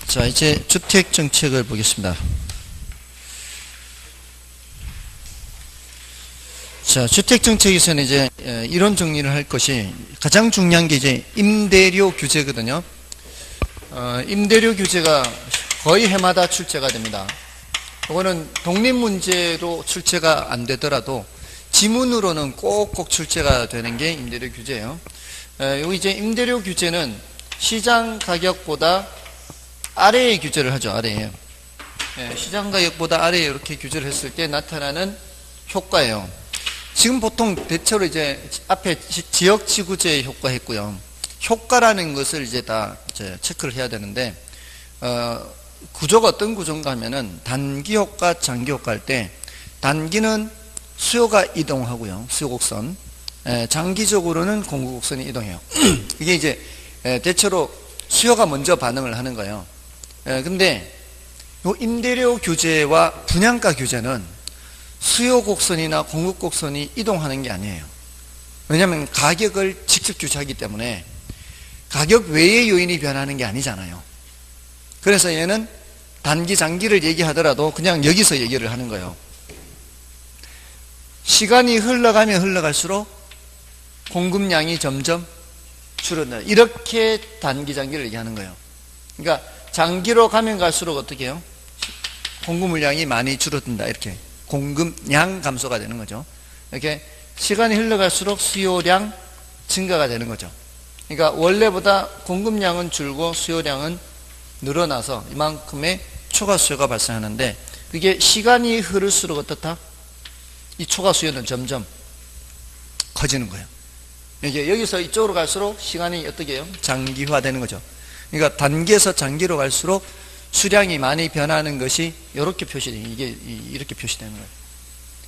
자, 이제 주택 정책을 보겠습니다. 자, 주택 정책에서는 이제 이론 정리를 할 것이 가장 중요한 게 이제 임대료 규제거든요. 임대료 규제가 거의 해마다 출제가 됩니다. 이거는 독립 문제로 출제가 안 되더라도 지문으로는 꼭꼭 출제가 되는 게 임대료 규제예요. 여기 이제 임대료 규제는 시장 가격보다 아래의 규제를 하죠. 아래에. 시장 가격보다 아래에 이렇게 규제를 했을 때 나타나는 효과예요. 지금 보통 대체로 이제 앞에 지역지구제의 효과 했고요. 효과라는 것을 이제 다 이제 체크를 해야 되는데, 구조가 어떤 구조인가 하면은 단기 효과, 장기 효과 할 때, 단기는 수요가 이동하고요. 수요 곡선. 장기적으로는 공급 곡선이 이동해요. 이게 이제 대체로 수요가 먼저 반응을 하는 거예요. 근데 요 임대료 규제와 분양가 규제는 수요 곡선이나 공급 곡선이 이동하는 게 아니에요. 왜냐하면 가격을 직접 규제하기 때문에 가격 외의 요인이 변하는 게 아니잖아요. 그래서 얘는 단기, 장기를 얘기하더라도 그냥 여기서 얘기를 하는 거예요. 시간이 흘러가면 흘러갈수록 공급량이 점점 줄어든다. 이렇게 단기, 장기를 얘기하는 거예요. 그러니까 장기로 가면 갈수록 어떻게 해요? 공급 물량이 많이 줄어든다. 이렇게 공급량 감소가 되는 거죠. 이렇게 시간이 흘러갈수록 수요량 증가가 되는 거죠. 그러니까 원래보다 공급량은 줄고 수요량은 늘어나서 이만큼의 초과 수요가 발생하는데, 그게 시간이 흐를수록 어떻다? 이 초과 수요는 점점 커지는 거예요. 이게 여기서 이쪽으로 갈수록 시간이 어떻게 해요? 장기화되는 거죠. 그러니까 단기에서 장기로 갈수록 수량이 많이 변하는 것이 이렇게 표시돼요. 이게 이렇게 표시되는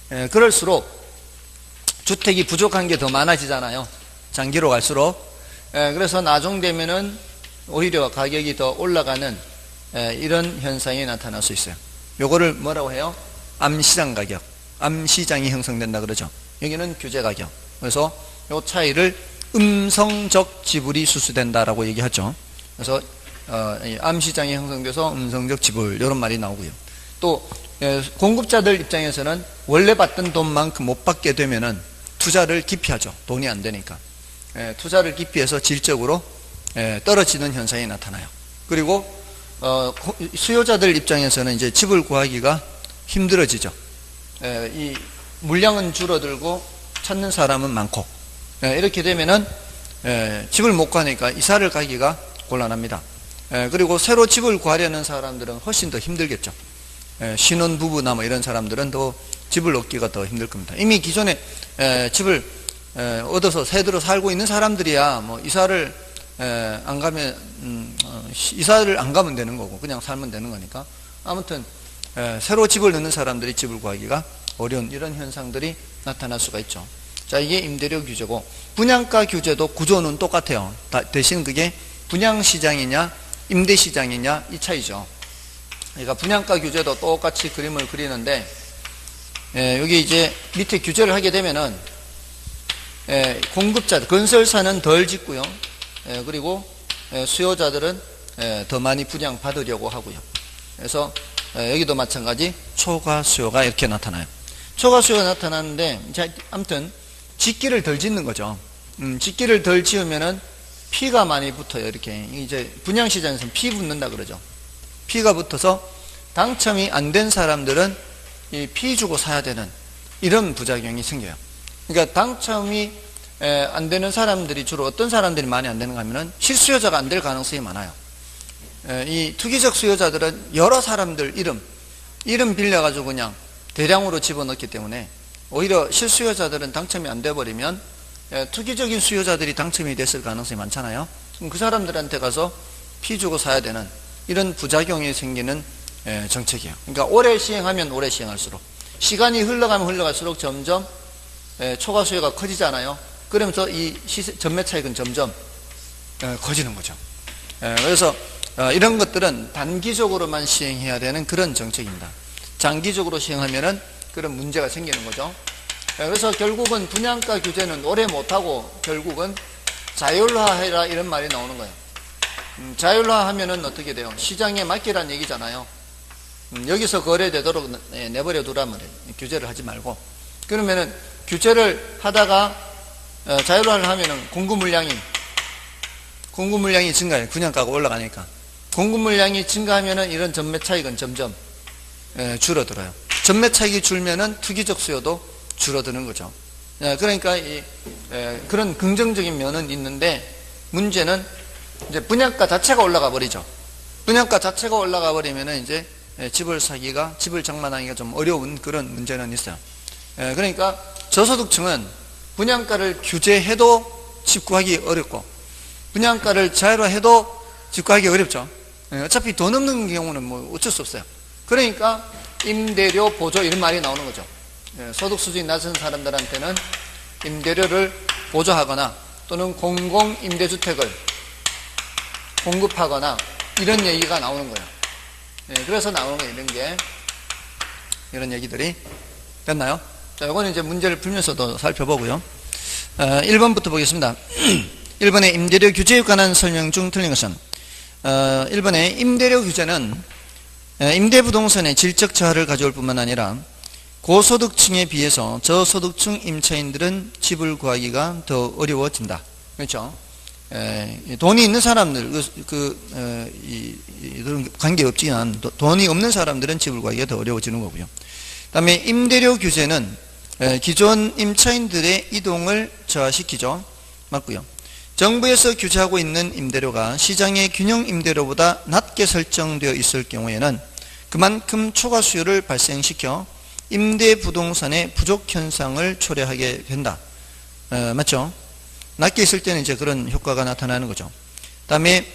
거예요. 그럴수록 주택이 부족한 게 더 많아지잖아요. 장기로 갈수록. 그래서 나중되면은 오히려 가격이 더 올라가는 이런 현상이 나타날 수 있어요. 요거를 뭐라고 해요? 암시장 가격. 암시장이 형성된다 그러죠. 여기는 규제 가격. 그래서 요 차이를 음성적 지불이 수수된다라고 얘기하죠. 그래서 암시장이 형성돼서 음성적 지불 이런 말이 나오고요. 또 공급자들 입장에서는 원래 받던 돈만큼 못 받게 되면은 투자를 기피하죠. 돈이 안 되니까. 투자를 기피해서 질적으로 떨어지는 현상이 나타나요. 그리고 수요자들 입장에서는 이제 집을 구하기가 힘들어지죠. 이 물량은 줄어들고 찾는 사람은 많고, 이렇게 되면은 집을 못 구하니까 이사를 가기가 곤란합니다. 그리고 새로 집을 구하려는 사람들은 훨씬 더 힘들겠죠. 신혼부부나 뭐 이런 사람들은 더 집을 얻기가 더 힘들 겁니다. 이미 기존에 집을 얻어서 새들어 살고 있는 사람들이야 뭐 이사를 안 가면 되는 거고 그냥 살면 되는 거니까, 아무튼 새로 집을 넣는 사람들이 집을 구하기가 어려운 이런 현상들이 나타날 수가 있죠. 자, 이게 임대료 규제고, 분양가 규제도 구조는 똑같아요. 대신 그게 분양시장이냐 임대시장이냐 이 차이죠. 그러니까 분양가 규제도 똑같이 그림을 그리는데, 여기 이제 밑에 규제를 하게 되면은 공급자, 건설사는 덜 짓고요. 그리고 수요자들은 더 많이 분양받으려고 하고요. 그래서 여기도 마찬가지 초과 수요가 이렇게 나타나요. 초과 수요가 나타나는데, 아무튼 짓기를 덜 짓는 거죠. 짓기를 덜 지으면은 피가 많이 붙어요. 이렇게 이제 분양시장에서는 피 붙는다 그러죠. 피가 붙어서 당첨이 안 된 사람들은 이 피 주고 사야 되는 이런 부작용이 생겨요. 그러니까 당첨이 안 되는 사람들이 주로 어떤 사람들이 많이 안 되는가 하면은 실수요자가 안 될 가능성이 많아요. 이 투기적 수요자들은 여러 사람들 이름 빌려가지고 그냥 대량으로 집어넣기 때문에 오히려 실수요자들은 당첨이 안 돼버리면 투기적인 수요자들이 당첨이 됐을 가능성이 많잖아요. 그럼 그 사람들한테 가서 피 주고 사야 되는 이런 부작용이 생기는 정책이에요. 그러니까 오래 시행하면 오래 시행할수록, 시간이 흘러가면 흘러갈수록 점점 초과 수요가 커지잖아요. 그러면서 이 전매 차익은 점점 커지는 거죠. 그래서 이런 것들은 단기적으로만 시행해야 되는 그런 정책입니다. 장기적으로 시행하면은 그런 문제가 생기는 거죠. 그래서 결국은 분양가 규제는 오래 못하고 결국은 자율화해라 이런 말이 나오는 거예요. 자율화 하면은 어떻게 돼요? 시장에 맡기란 얘기잖아요. 여기서 거래되도록 내버려 두라면 규제를 하지 말고. 그러면은 규제를 하다가 자율화를 하면은 공급 물량이 증가해요. 분양가가 올라가니까. 공급 물량이 증가하면은 이런 전매 차익은 점점 줄어들어요. 전매 차익이 줄면은 투기적 수요도 줄어드는 거죠. 그러니까 그런 긍정적인 면은 있는데, 문제는 이제 분양가 자체가 올라가 버리죠. 분양가 자체가 올라가 버리면은 이제 집을 장만하기가 좀 어려운 그런 문제는 있어요. 그러니까 저소득층은 분양가를 규제해도 집 구하기 어렵고, 분양가를 자율화해도 집 구하기 어렵죠. 어차피 돈 없는 경우는 뭐 어쩔 수 없어요. 그러니까 임대료 보조 이런 말이 나오는 거죠. 소득 수준이 낮은 사람들한테는 임대료를 보조하거나 또는 공공 임대주택을 공급하거나 이런 얘기가 나오는 거예요. 그래서 나오는 거예요. 이런 얘기들이 됐나요? 자, 이거는 이제 문제를 풀면서도 살펴보고요. 1번부터 보겠습니다. 1번의 임대료 규제에 관한 설명 중 틀린 것은 1번의 임대료 규제는 임대부동산의 질적 저하를 가져올 뿐만 아니라 고소득층에 비해서 저소득층 임차인들은 집을 구하기가 더 어려워진다. 그렇죠? 돈이 있는 사람들, 이런 관계없지만 돈이 없는 사람들은 집을 구하기가 더 어려워지는 거고요. 그 다음에 임대료 규제는 기존 임차인들의 이동을 저하시키죠. 맞고요. 정부에서 규제하고 있는 임대료가 시장의 균형 임대료보다 낮게 설정되어 있을 경우에는 그만큼 초과 수요를 발생시켜 임대 부동산의 부족 현상을 초래하게 된다. 맞죠? 낮게 있을 때는 이제 그런 효과가 나타나는 거죠. 다음에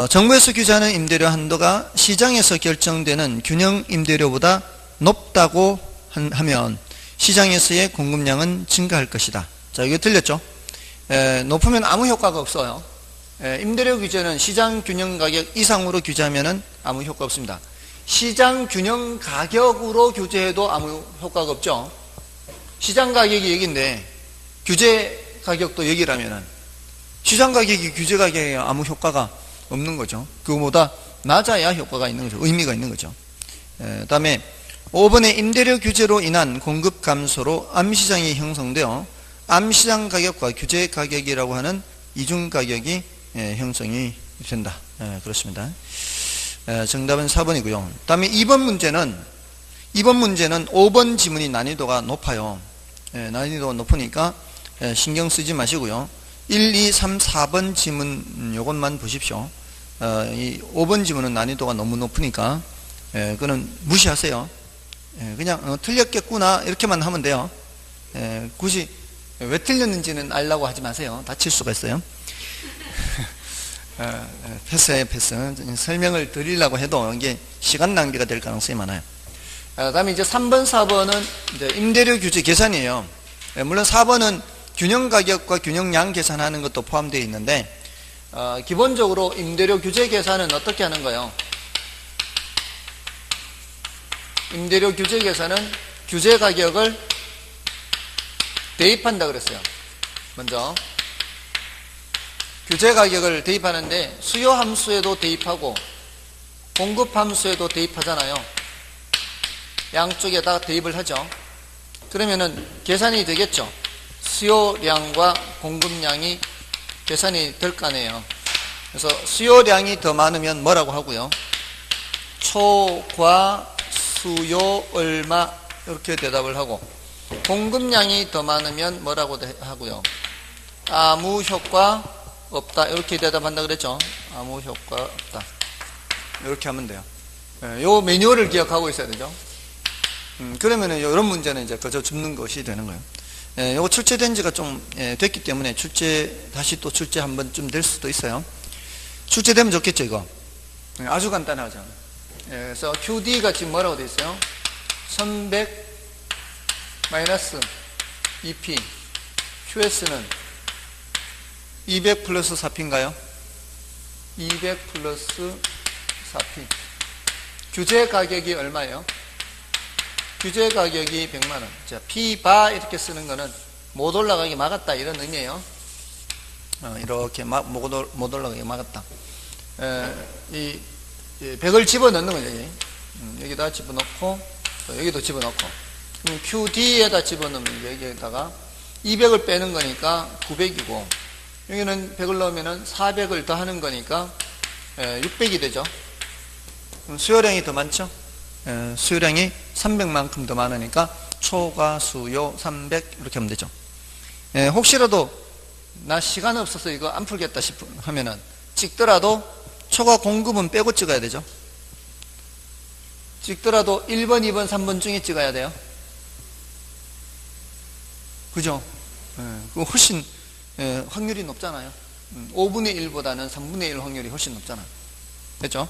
정부에서 규제하는 임대료 한도가 시장에서 결정되는 균형 임대료보다 높다고 하면 시장에서의 공급량은 증가할 것이다. 자, 이거 틀렸죠? 높으면 아무 효과가 없어요. 임대료 규제는 시장 균형 가격 이상으로 규제하면 아무 효과 없습니다. 시장 균형 가격으로 규제해도 아무 효과가 없죠. 시장 가격이 여기인데 규제 가격도 여기라면은 시장 가격이 규제 가격에 아무 효과가 없는 거죠. 그거보다 낮아야 효과가 있는 거죠. 의미가 있는 거죠. 다음에 5번의 임대료 규제로 인한 공급 감소로 암시장이 형성되어 암시장 가격과 규제 가격이라고 하는 이중 가격이 형성이 된다. 그렇습니다. 정답은 4번이고요. 다음에 2번 문제는 5번 지문이 난이도가 높아요. 난이도가 높으니까 신경 쓰지 마시고요. 1, 2, 3, 4번 지문 요것만 보십시오. 이 5번 지문은 난이도가 너무 높으니까 그거는 무시하세요. 그냥 틀렸겠구나 이렇게만 하면 돼요. 굳이 왜 틀렸는지는 알라고 하지 마세요. 다칠 수가 있어요. 패스예요, 패스. 설명을 드리려고 해도 이게 시간 낭비가 될 가능성이 많아요. 다음에 이제 3번, 4번은 이제 임대료 규제 계산이에요. 물론 4번은 균형 가격과 균형량 계산하는 것도 포함되어 있는데, 기본적으로 임대료 규제 계산은 어떻게 하는 거예요? 임대료 규제 계산은 규제 가격을 대입한다 그랬어요. 먼저 규제 가격을 대입하는데 수요 함수에도 대입하고 공급 함수에도 대입하잖아요. 양쪽에다 대입을 하죠. 그러면은 계산이 되겠죠. 수요량과 공급량이 계산이 될 거 아니에요. 그래서 수요량이 더 많으면 뭐라고 하고요? 초과 수요 얼마 이렇게 대답을 하고, 공급량이 더 많으면 뭐라고 하고요? 아무 효과 없다 이렇게 대답한다 그랬죠. 아무 효과 없다 이렇게 하면 돼요. 요 매뉴얼을 기억하고 있어야 되죠. 그러면은 이런 문제는 이제 그저 줍는 것이 되는 거예요. 요거 출제된 지가 좀 됐기 때문에 다시 또 출제 한 번쯤 될 수도 있어요. 출제되면 좋겠죠. 이거 아주 간단하죠. 그래서 QD가 지금 뭐라고 되어 있어요? 1100 마이너스 2P, QS는 200 플러스 4P인가요? 200 플러스 4P. 규제 가격이 얼마예요? 규제 가격이 100만원. 자, P바 이렇게 쓰는 거는 못 올라가게 막았다 이런 의미예요. 이렇게 못 올라가게 막았다. 이 벽을 집어넣는 거죠. 여기다 집어넣고 또 여기도 집어넣고, 그럼 QD에다 집어넣으면 여기에다가 200을 빼는 거니까 900이고, 여기는 100을 넣으면 400을 더 하는 거니까 600이 되죠. 그럼 수요량이 더 많죠. 수요량이 300만큼 더 많으니까 초과 수요 300 이렇게 하면 되죠. 혹시라도 나 시간 없어서 이거 안 풀겠다 하면은 찍더라도 초과 공급은 빼고 찍어야 되죠. 찍더라도 1번, 2번, 3번 중에 찍어야 돼요. 그죠? 그거 훨씬 확률이 높잖아요. 5분의 1보다는 3분의 1 확률이 훨씬 높잖아요. 됐죠?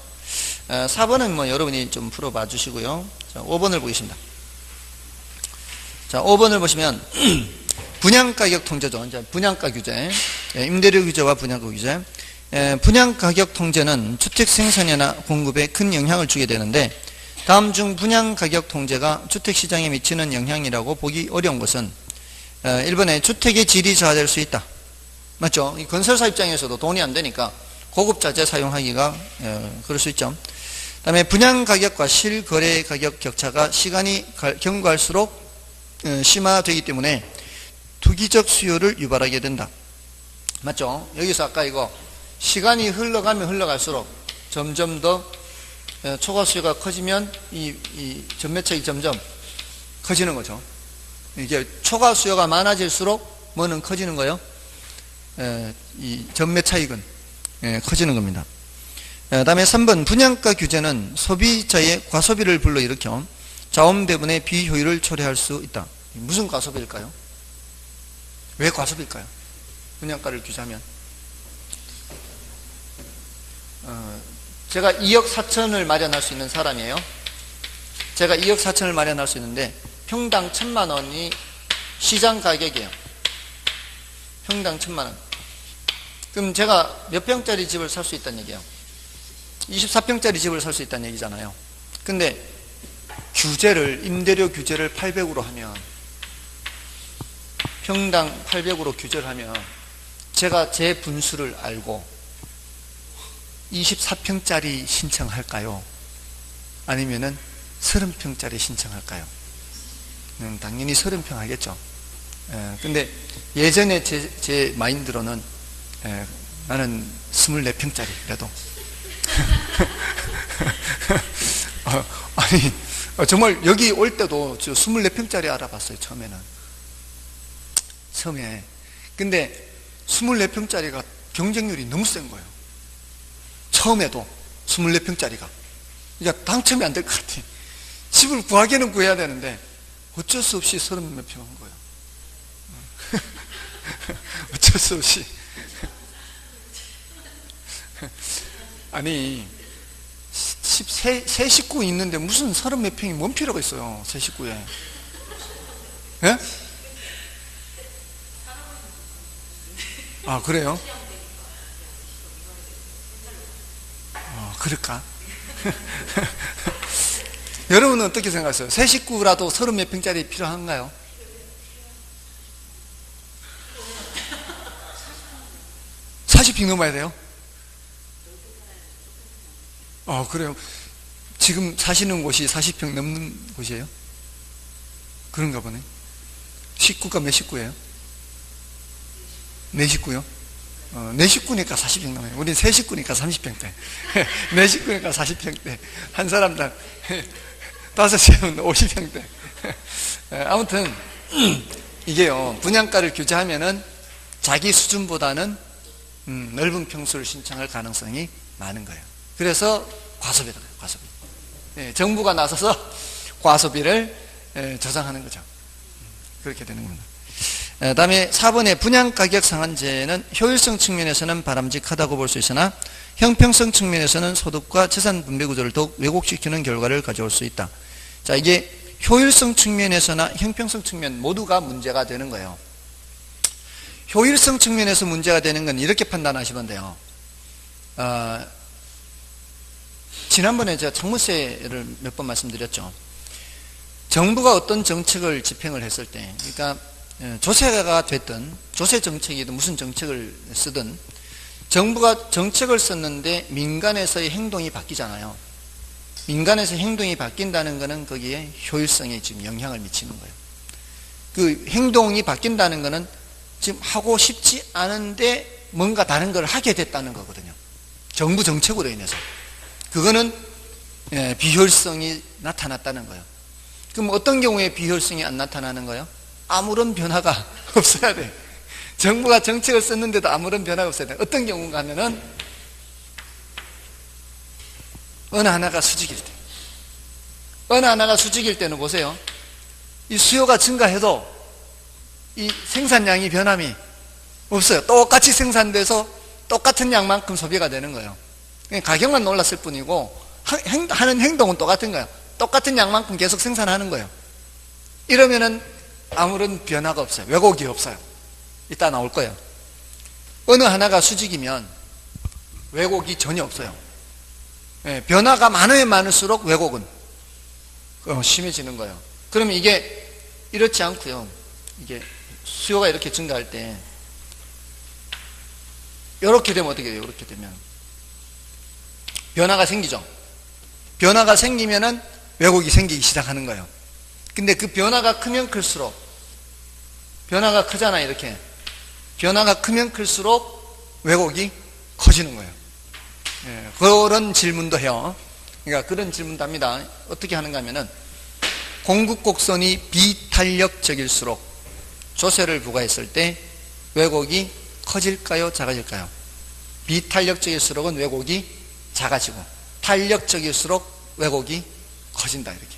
4번은 뭐 여러분이 좀 풀어봐 주시고요. 자, 5번을 보겠습니다. 자, 5번을 보시면 분양가격 통제죠. 이제 분양가 규제, 임대료 규제와 분양가 규제. 분양가격 통제는 주택 생산이나 공급에 큰 영향을 주게 되는데, 다음 중 분양가격 통제가 주택시장에 미치는 영향이라고 보기 어려운 것은 1번에 주택의 질이 저하될 수 있다. 맞죠? 이 건설사 입장에서도 돈이 안 되니까 고급자재 사용하기가 그럴 수 있죠. 그 다음에 분양가격과 실거래가격 격차가 시간이 경과할수록 심화되기 때문에 투기적 수요를 유발하게 된다. 맞죠? 여기서 아까 이거 시간이 흘러가면 흘러갈수록 점점 더 초과 수요가 커지면 이 전매차익이 점점 커지는 거죠. 이게 초과 수요가 많아질수록 뭐는 커지는 거예요? 이 전매차익은 커지는 겁니다. 다음에 3번 분양가 규제는 소비자의 과소비를 불러일으켜 자원 배분의 비효율을 초래할 수 있다. 무슨 과소비일까요? 왜 과소비일까요? 분양가를 규제하면 제가 2억 4천을 마련할 수 있는 사람이에요. 제가 2억 4천을 마련할 수 있는데 평당 1,000만 원이 시장 가격이에요. 평당 1,000만 원. 그럼 제가 몇 평짜리 집을 살 수 있다는 얘기예요? 24평짜리 집을 살 수 있다는 얘기잖아요. 근데 임대료 규제를 800으로 하면, 평당 800으로 규제를 하면 제가 제 분수를 알고 24평짜리 신청할까요? 아니면은 30평짜리 신청할까요? 당연히 30평 하겠죠. 근데 예전에 제 마인드로는 나는 24평짜리 그래도 아니 정말 여기 올 때도 저 24평짜리 알아봤어요. 처음에. 근데 24평짜리가 경쟁률이 너무 센 거예요. 처음에도 24평짜리가. 그러니까 당첨이 안 될 것 같아. 집을 구하기는 구해야 되는데 어쩔 수 없이 30몇 평 한 거예요. 어쩔 수 없이. 아니 세 식구 있는데 무슨 30몇 평이 뭔 필요가 있어요. 세 식구에. 예? 아 그래요? 그럴까? 여러분은 어떻게 생각하세요? 세 식구라도 30몇 평짜리 필요한가요? (40평) 넘어야 돼요? 그래요? 지금 사시는 곳이 40평 넘는 곳이에요? 그런가 보네. 식구가 몇 식구예요? 4식구요? 4식구니까 40평 넘어요. 우린 3식구니까 30평대. 4식구니까 40평대. 한 사람당 5시면 50평대. 아무튼 이게요, 분양가를 규제하면은 자기 수준보다는 넓은 평수를 신청할 가능성이 많은 거예요. 그래서 과소비라고 해요. 과소비. 정부가 나서서 과소비를 저장하는 거죠. 그렇게 되는 겁니다. 다음에 4번의 분양가격 상한제는 효율성 측면에서는 바람직하다고 볼 수 있으나 형평성 측면에서는 소득과 재산 분배 구조를 더욱 왜곡시키는 결과를 가져올 수 있다. 자, 이게 효율성 측면에서나 형평성 측면 모두가 문제가 되는 거예요. 효율성 측면에서 문제가 되는 건 이렇게 판단하시면 돼요. 지난번에 제가 창문세를 몇 번 말씀드렸죠. 정부가 어떤 정책을 집행을 했을 때, 그러니까 조세가 됐든 조세 정책이든 무슨 정책을 쓰든 정부가 정책을 썼는데 민간에서의 행동이 바뀌잖아요. 민간에서 행동이 바뀐다는 것은 거기에 효율성에 지금 영향을 미치는 거예요. 그 행동이 바뀐다는 것은 지금 하고 싶지 않은데 뭔가 다른 걸 하게 됐다는 거거든요. 정부 정책으로 인해서. 그거는 비효율성이 나타났다는 거예요. 그럼 어떤 경우에 비효율성이 안 나타나는 거예요? 아무런 변화가 없어야 돼. 정부가 정책을 썼는데도 아무런 변화가 없어야 돼. 어떤 경우가 하면은 어느 하나가 수직일 때. 어느 하나가 수직일 때는 보세요. 이 수요가 증가해도 이 생산량이 변함이 없어요. 똑같이 생산돼서 똑같은 양만큼 소비가 되는 거예요. 가격만 놀랐을 뿐이고 하는 행동은 똑같은 거예요. 똑같은 양만큼 계속 생산하는 거예요. 이러면은 아무런 변화가 없어요. 왜곡이 없어요. 이따 나올 거예요. 어느 하나가 수직이면 왜곡이 전혀 없어요. 변화가 많으면 많을수록 왜곡은 심해지는 거예요. 그러면 이게 이렇지 않고요. 이게 수요가 이렇게 증가할 때 이렇게 되면 어떻게 돼요? 이렇게 되면 변화가 생기죠. 변화가 생기면은 왜곡이 생기기 시작하는 거예요. 근데 그 변화가 크면 클수록 변화가 크잖아요. 이렇게 변화가 크면 클수록 왜곡이 커지는 거예요. 그런 질문도 해요. 그러니까 그런 질문도 합니다. 어떻게 하는가 하면은 공급 곡선이 비탄력적일수록 조세를 부과했을 때 왜곡이 커질까요? 작아질까요? 비탄력적일수록은 왜곡이 작아지고 탄력적일수록 왜곡이 커진다. 이렇게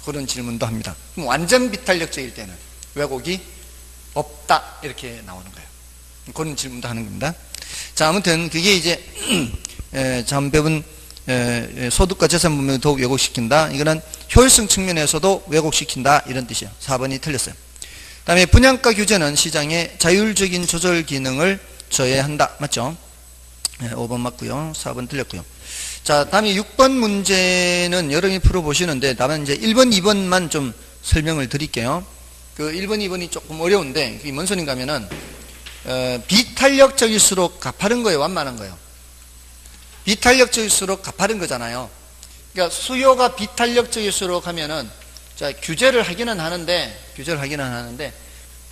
그런 질문도 합니다. 그럼 완전 비탄력적일 때는 왜곡이 없다. 이렇게 나오는 거예요. 그런 질문도 하는 겁니다. 자, 아무튼 그게 이제 잠배분 소득과 재산 분배를 더욱 왜곡시킨다. 이거는 효율성 측면에서도 왜곡시킨다. 이런 뜻이에요. 4번이 틀렸어요. 그 다음에 분양가 규제는 시장의 자율적인 조절 기능을 저해한다. 맞죠? 5번 맞고요. 4번 틀렸고요. 자, 다음에 6번 문제는 여러분이 풀어보시는데 다만 이제 1번, 2번만 좀 설명을 드릴게요. 그 1번, 2번이 조금 어려운데 그게 뭔 소린가 하면은 비탄력적일수록 가파른 거예요, 완만한 거예요? 비탄력적일수록 가파른 거잖아요. 그러니까 수요가 비탄력적일수록 하면은 자, 규제를 하기는 하는데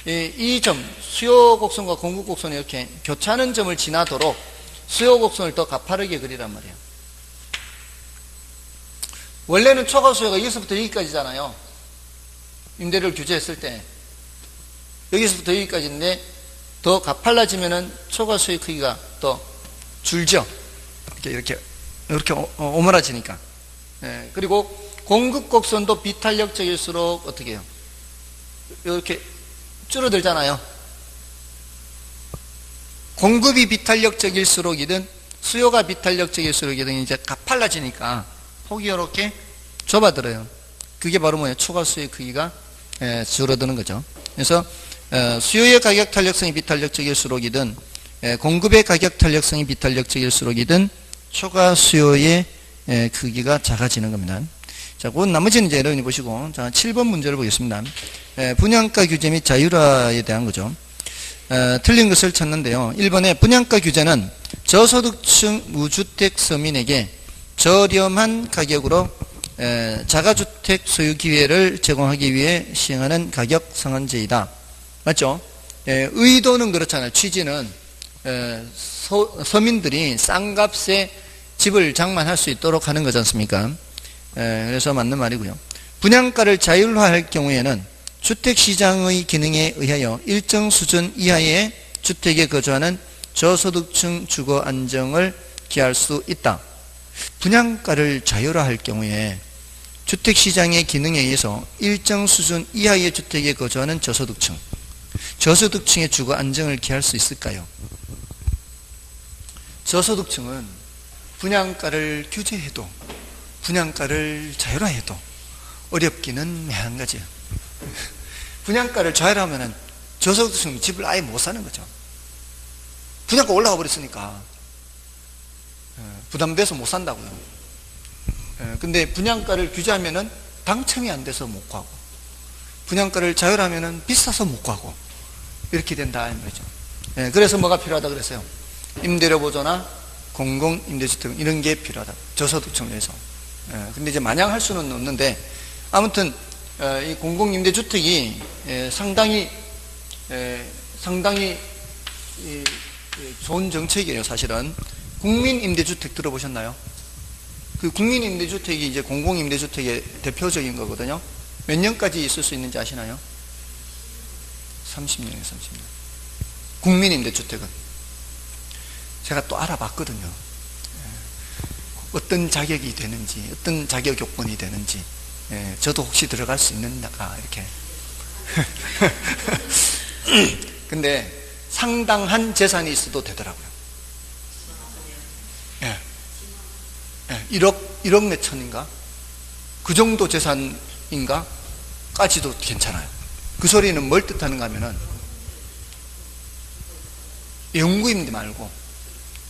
이 점, 수요 곡선과 공급 곡선이 이렇게 교차하는 점을 지나도록 수요 곡선을 더 가파르게 그리란 말이에요. 원래는 초과 수요가 여기서부터 여기까지잖아요. 임대료를 규제했을 때 여기서부터 여기까지인데 더 가팔라지면은 초과 수요 크기가 더 줄죠. 이렇게 오므라지니까. 그리고 공급 곡선도 비탄력적일수록 어떻게 해요? 이렇게 줄어들잖아요. 공급이 비탄력적일수록이든 수요가 비탄력적일수록이든 이제 가팔라지니까 폭이 이렇게 좁아들어요. 그게 바로 뭐예요? 초과 수요의 크기가 줄어드는 거죠. 그래서 수요의 가격 탄력성이 비탄력적일수록이든 공급의 가격 탄력성이 비탄력적일수록이든 초과 수요의 크기가 작아지는 겁니다. 자, 그 나머지는 이제 여러분이 보시고, 자, 7번 문제를 보겠습니다. 분양가 규제 및 자율화에 대한 거죠. 틀린 것을 찾는데요. 1번에 분양가 규제는 저소득층 무주택 서민에게 저렴한 가격으로 자가주택 소유 기회를 제공하기 위해 시행하는 가격 상한제이다. 맞죠? 의도는 그렇잖아요. 취지는 서민들이 싼 값에 집을 장만할 수 있도록 하는 거지 않습니까? 그래서 맞는 말이고요. 분양가를 자율화할 경우에는 주택시장의 기능에 의하여 일정 수준 이하의 주택에 거주하는 저소득층 주거 안정을 기할 수 있다. 분양가를 자율화할 경우에 주택시장의 기능에 의해서 일정 수준 이하의 주택에 거주하는 저소득층의 주거 안정을 기할 수 있을까요? 저소득층은 분양가를 규제해도 분양가를 자율화해도 어렵기는 매한가지요. 분양가를 자율화하면 저소득층 집을 아예 못 사는 거죠. 분양가 올라가 버렸으니까 부담돼서 못 산다고요. 근데 분양가를 규제하면은 당첨이 안 돼서 못 가고 분양가를 자율하면은 비싸서 못 가고 이렇게 된다 이 말이죠. 예, 그래서 뭐가 필요하다 그랬어요? 임대료 보조나 공공 임대주택 이런 게 필요하다. 저소득층 위해서. 예, 근데 이제 마냥 할 수는 없는데 아무튼 이 공공 임대주택이 상당히 좋은 정책이에요. 사실은 국민 임대주택 들어보셨나요? 그 국민 임대주택이 이제 공공 임대주택의 대표적인 거거든요. 몇 년까지 있을 수 있는지 아시나요? 30년이에요. 30년. 국민 임대주택은 제가 또 알아봤거든요. 어떤 자격이 되는지, 어떤 자격 요건이 되는지, 저도 혹시 들어갈 수 있는가 이렇게. 근데 상당한 재산이 있어도 되더라고요. 1억 몇 천인가? 그 정도 재산인가? 까지도 괜찮아요. 그 소리는 뭘 뜻하는가 하면은 영구임대 말고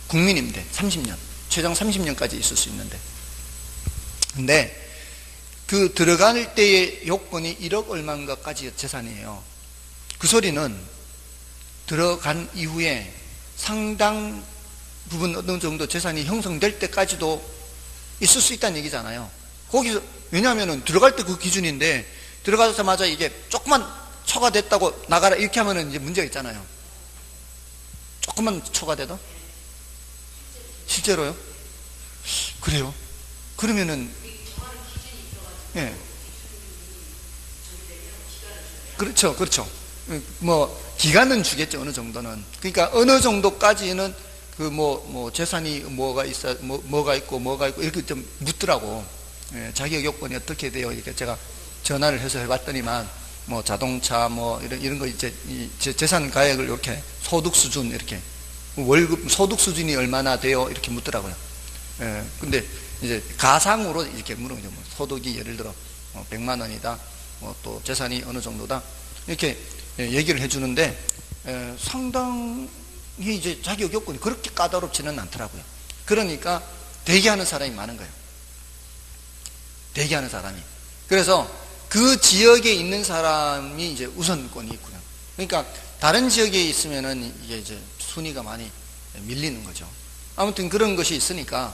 국민임대 30년, 최장 30년까지 있을 수 있는데, 근데 그 들어갈 때의 요건이 1억 얼마인가까지 재산이에요. 그 소리는 들어간 이후에 상당 부분 어느 정도 재산이 형성될 때까지도 있을 수 있다는 얘기잖아요. 거기서, 왜냐하면 들어갈 때 그 기준인데 들어가자마자 이게 조금만 초과됐다고 나가라 이렇게 하면 이제 문제가 있잖아요. 조금만 초과돼도? 실제로요? 그래요? 그러면은, 예. 그렇죠, 그렇죠. 뭐, 기간은 주겠죠, 어느 정도는. 그러니까 어느 정도까지는 재산이 뭐가 있고, 이렇게 좀 묻더라고. 예, 자격 요건이 어떻게 돼요? 이렇게 제가 전화를 해서 해봤더니만, 자동차, 이런 거 이제, 재산 가액을 이렇게, 소득 수준, 이렇게, 월급, 소득 수준이 얼마나 돼요? 이렇게 묻더라고요. 예, 근데 이제 가상으로 이렇게 물은 거죠. 소득이 예를 들어, 100만 원이다. 또 재산이 어느 정도다. 이렇게 얘기를 해주는데, 상당히 이제 자격 요건이 그렇게 까다롭지는 않더라고요. 그러니까 대기하는 사람이 많은 거예요. 대기하는 사람이. 그래서 그 지역에 있는 사람이 이제 우선권이 있고요. 그러니까 다른 지역에 있으면은 이게 이제 순위가 많이 밀리는 거죠. 아무튼 그런 것이 있으니까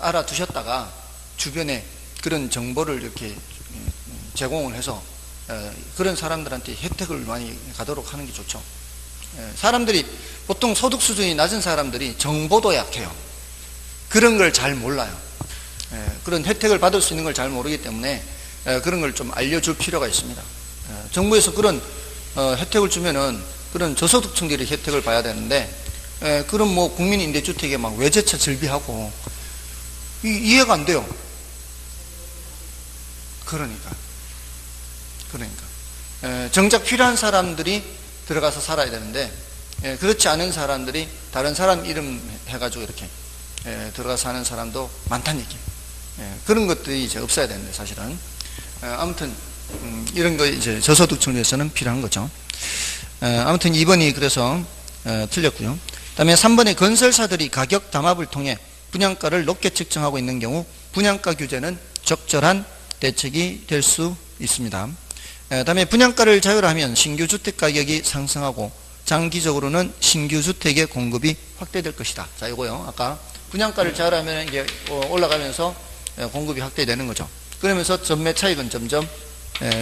알아두셨다가 주변에 그런 정보를 이렇게 제공을 해서 그런 사람들한테 혜택을 많이 가도록 하는 게 좋죠. 사람들이 보통 소득 수준이 낮은 사람들이 정보도 약해요. 그런 걸 잘 몰라요. 그런 혜택을 받을 수 있는 걸 잘 모르기 때문에 그런 걸 좀 알려줄 필요가 있습니다. 정부에서 그런 혜택을 주면은 그런 저소득층들이 혜택을 봐야 되는데, 그런 국민 임대주택에 막 외제차 즐비하고 이해가 안 돼요. 그러니까 정작 필요한 사람들이 들어가서 살아야 되는데, 그렇지 않은 사람들이 다른 사람 이름 해가지고 이렇게 들어가서 사는 사람도 많다는 얘기. 그런 것들이 이제 없어야 되는데 사실은. 아무튼 이런 거 이제 저소득층에서는 필요한 거죠. 아무튼 2번이 그래서 틀렸고요. 그다음에 3번에 건설사들이 가격 담합을 통해 분양가를 높게 책정하고 있는 경우 분양가 규제는 적절한 대책이 될 수 있습니다. 그다음에 분양가를 자율화하면 신규 주택 가격이 상승하고 장기적으로는 신규 주택의 공급이 확대될 것이다. 자, 이거요. 아까 분양가를 자율화하면 이게 올라가면서 공급이 확대되는 거죠. 그러면서 전매 차익은 점점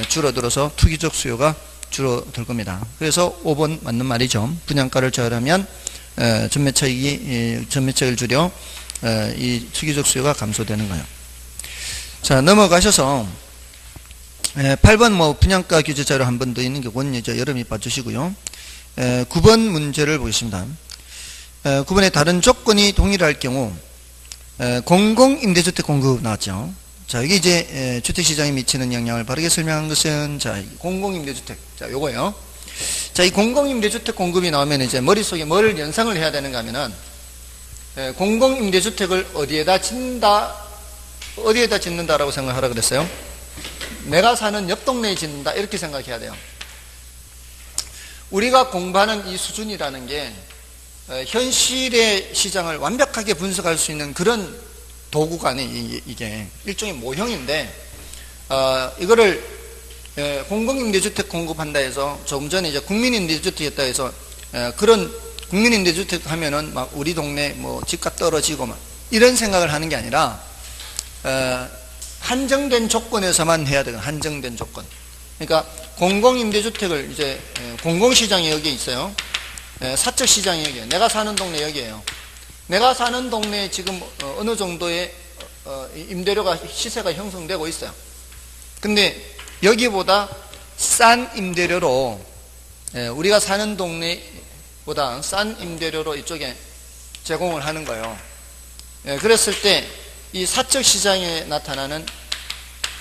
줄어들어서 투기적 수요가 줄어들 겁니다. 그래서 5번 맞는 말이죠. 분양가를 자율하면 전매 차익을 줄여 이 투기적 수요가 감소되는 거예요. 자, 넘어가셔서 8번 분양가 규제 자료 한 번 더 있는 경우는 이제 여러분이 봐주시고요. 9번 문제를 보겠습니다. 9번에 다른 조건이 동일할 경우 공공 임대주택 공급 나왔죠. 자, 이게 이제 주택시장에 미치는 영향을 바르게 설명한 것은, 자, 공공임대주택. 자, 요거요. 자, 이 공공임대주택 공급이 나오면 이제 머릿속에 뭘 연상을 해야 되는가 하면은, 공공임대주택을 어디에다 짓는다라고 생각하라 그랬어요? 내가 사는 옆 동네에 짓는다. 이렇게 생각해야 돼요. 우리가 공부하는 이 수준이라는 게, 현실의 시장을 완벽하게 분석할 수 있는 그런 도구가 아니에요. 이게 일종의 모형인데, 이거를 공공임대주택 공급한다 해서 조금 전에 이제 국민임대주택 했다 해서 그런 국민임대주택 하면은 막 우리 동네 뭐 집값 떨어지고 막 이런 생각을 하는 게 아니라 한정된 조건에서만 해야 되거든. 한정된 조건. 그러니까 공공임대주택을 이제 공공시장이 여기에 있어요. 사적시장이 여기에요. 내가 사는 동네 여기에요. 내가 사는 동네에 지금 어느 정도의 임대료가 시세가 형성되고 있어요. 근데 여기보다 싼 임대료로 우리가 사는 동네보다 싼 임대료로 이쪽에 제공을 하는 거예요. 그랬을 때 이 사적 시장에 나타나는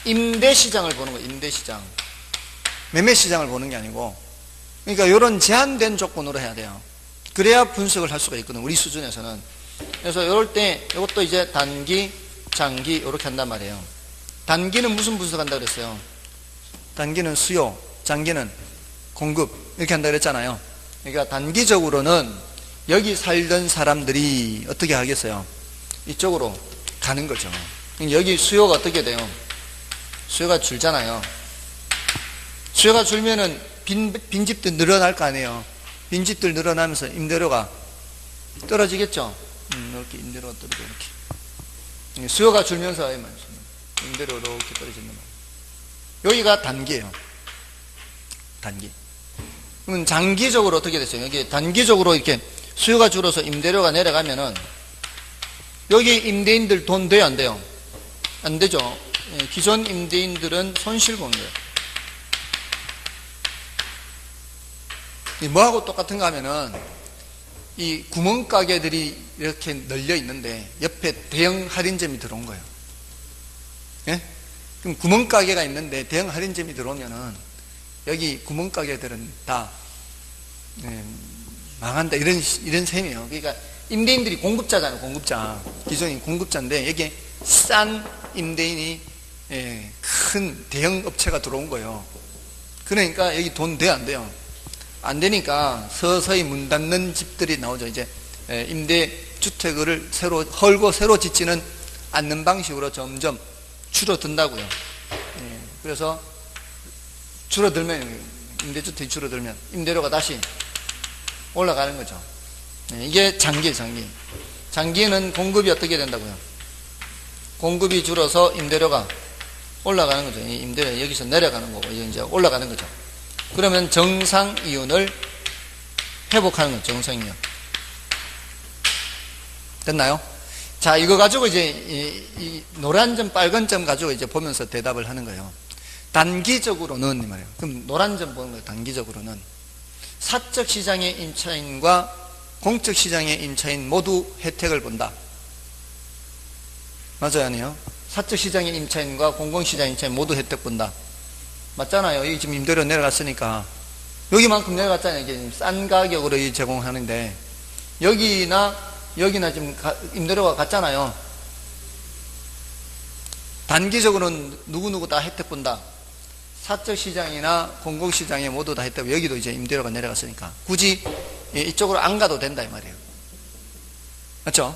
임대 시장을 보는 거예요. 임대 시장. 매매 시장을 보는 게 아니고, 그러니까 이런 제한된 조건으로 해야 돼요. 그래야 분석을 할 수가 있거든, 우리 수준에서는. 그래서 이럴 때 이것도 이제 단기, 장기 이렇게 한단 말이에요. 단기는 무슨 분석한다 그랬어요? 단기는 수요, 장기는 공급 이렇게 한다 그랬잖아요. 그러니까 단기적으로는 여기 살던 사람들이 어떻게 하겠어요? 이쪽으로 가는 거죠. 여기 수요가 어떻게 돼요? 수요가 줄잖아요. 수요가 줄면은 빈집들 늘어날 거 아니에요. 빈집들 늘어나면서 임대료가 떨어지겠죠. 이렇게 임대료가 떨어져 이렇게. 수요가 줄면서 임대료가 이렇게 떨어지는 거예요. 여기가 단기예요. 단기. 그러면 장기적으로 어떻게 됐어요? 여기 단기적으로 이렇게 수요가 줄어서 임대료가 내려가면은 여기 임대인들 돈 돼요, 안 돼요? 안 되죠. 기존 임대인들은 손실 보는 거예요. 뭐하고 똑같은가 하면은 이 구멍가게들이 이렇게 널려 있는데 옆에 대형 할인점이 들어온 거예요. 예? 그럼 구멍가게가 있는데 대형 할인점이 들어오면은 여기 구멍가게들은 다 망한다 이런 셈이에요. 그러니까 임대인들이 공급자잖아요. 공급자. 기존이 공급자인데 여기에 싼 임대인이 큰 대형 업체가 들어온 거예요. 그러니까 여기 돈 돼요, 안 돼요? 안 되니까 서서히 문 닫는 집들이 나오죠. 이제 임대주택을 새로 헐고 새로 짓지는 않는 방식으로 점점 줄어든다고요. 그래서 줄어들면, 임대주택이 줄어들면 임대료가 다시 올라가는 거죠. 이게 장기예요, 장기. 장기에는 공급이 어떻게 된다고요? 공급이 줄어서 임대료가 올라가는 거죠. 이 임대료 여기서 내려가는 거고, 이제 올라가는 거죠. 그러면 정상 이윤을 회복하는 거죠, 정상 이윤. 됐나요? 자, 이거 가지고 이제 이 노란 점, 빨간 점 가지고 이제 보면서 대답을 하는 거예요. 단기적으로는, 이 말이에요. 그럼 노란 점 보는 거예요, 단기적으로는. 사적 시장의 임차인과 공적 시장의 임차인 모두 혜택을 본다. 맞아요, 아니에요? 사적 시장의 임차인과 공공시장의 임차인 모두 혜택 본다. 맞잖아요. 여기 지금 임대료 내려갔으니까. 여기만큼 내려갔잖아요. 이게 싼 가격으로 제공하는데. 여기나 지금 임대료가 같잖아요. 단기적으로는 누구누구 다 혜택 본다. 사적 시장이나 공공 시장에 모두 다 혜택. 여기도 이제 임대료가 내려갔으니까. 굳이 이쪽으로 안 가도 된다, 이 말이에요. 맞죠?